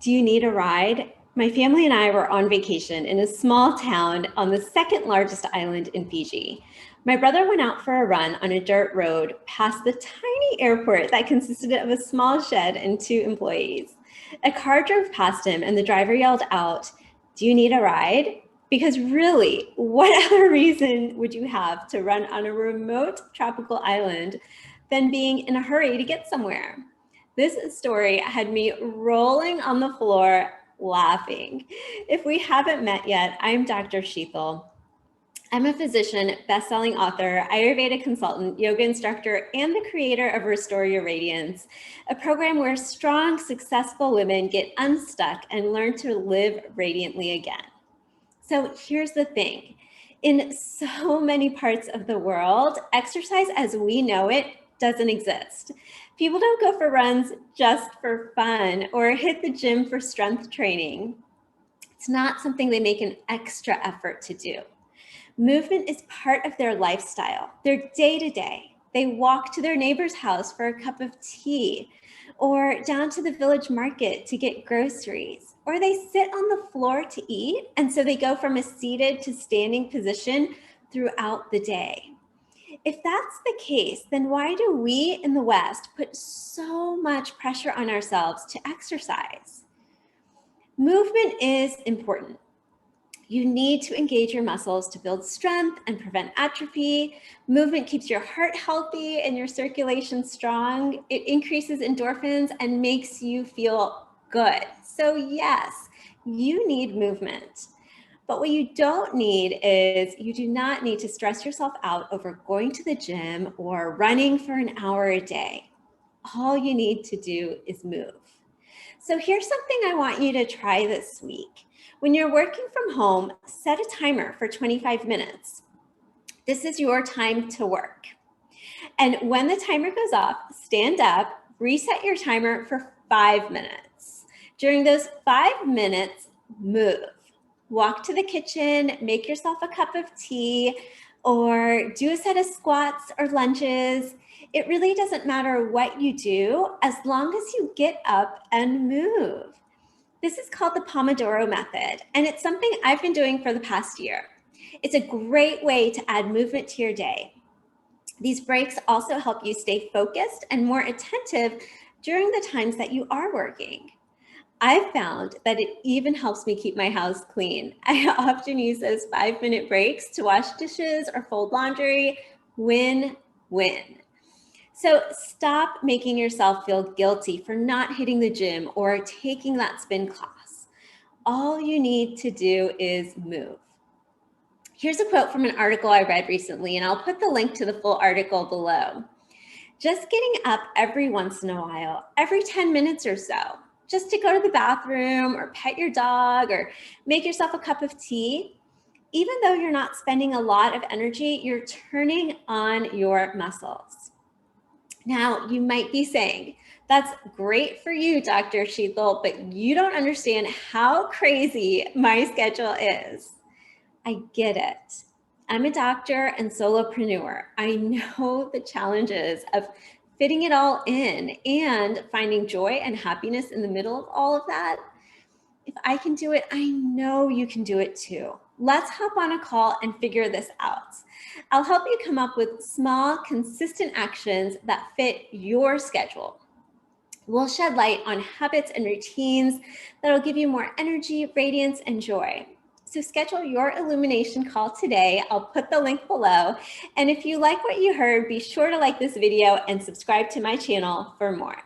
Do you need a ride? My family and I were on vacation in a small town on the second largest island in Fiji. My brother went out for a run on a dirt road past the tiny airport that consisted of a small shed and two employees. A car drove past him and the driver yelled out, "Do you need a ride?" Because really, what other reason would you have to run on a remote tropical island than being in a hurry to get somewhere? This story had me rolling on the floor laughing. If we haven't met yet, I'm Dr. Sheetal. I'm a physician, best-selling author, Ayurveda consultant, yoga instructor, and the creator of Restore Your Radiance, a program where strong, successful women get unstuck and learn to live radiantly again. So here's the thing. In so many parts of the world, exercise as we know it doesn't exist. People don't go for runs just for fun or hit the gym for strength training. It's not something they make an extra effort to do. Movement is part of their lifestyle, their day-to-day. They walk to their neighbor's house for a cup of tea, or down to the village market to get groceries, or they sit on the floor to eat, and so they go from a seated to standing position throughout the day. If that's the case, then why do we in the West put so much pressure on ourselves to exercise? Movement is important. You need to engage your muscles to build strength and prevent atrophy. Movement keeps your heart healthy and your circulation strong. It increases endorphins and makes you feel good. So yes, you need movement. But what you don't need is, you do not need to stress yourself out over going to the gym or running for an hour a day. All you need to do is move. So here's something I want you to try this week. When you're working from home, set a timer for 25 minutes. This is your time to work. And when the timer goes off, stand up, reset your timer for 5 minutes. During those 5 minutes, move. Walk to the kitchen, make yourself a cup of tea, or do a set of squats or lunges. It really doesn't matter what you do as long as you get up and move. This is called the Pomodoro Method, and it's something I've been doing for the past year. It's a great way to add movement to your day. These breaks also help you stay focused and more attentive during the times that you are working. I've found that it even helps me keep my house clean. I often use those 5-minute breaks to wash dishes or fold laundry. Win-win. So stop making yourself feel guilty for not hitting the gym or taking that spin class. All you need to do is move. Here's a quote from an article I read recently, and I'll put the link to the full article below. Just getting up every once in a while, every 10 minutes or so, just to go to the bathroom or pet your dog or make yourself a cup of tea, even though you're not spending a lot of energy, you're turning on your muscles. Now, you might be saying, that's great for you, Dr. Sheetal, but you don't understand how crazy my schedule is. I get it. I'm a doctor and solopreneur. I know the challenges of fitting it all in and finding joy and happiness in the middle of all of that. If I can do it, I know you can do it too. Let's hop on a call and figure this out. I'll help you come up with small, consistent actions that fit your schedule. We'll shed light on habits and routines that'll give you more energy, radiance, and joy. So schedule your illumination call today. I'll put the link below. And if you like what you heard, be sure to like this video and subscribe to my channel for more.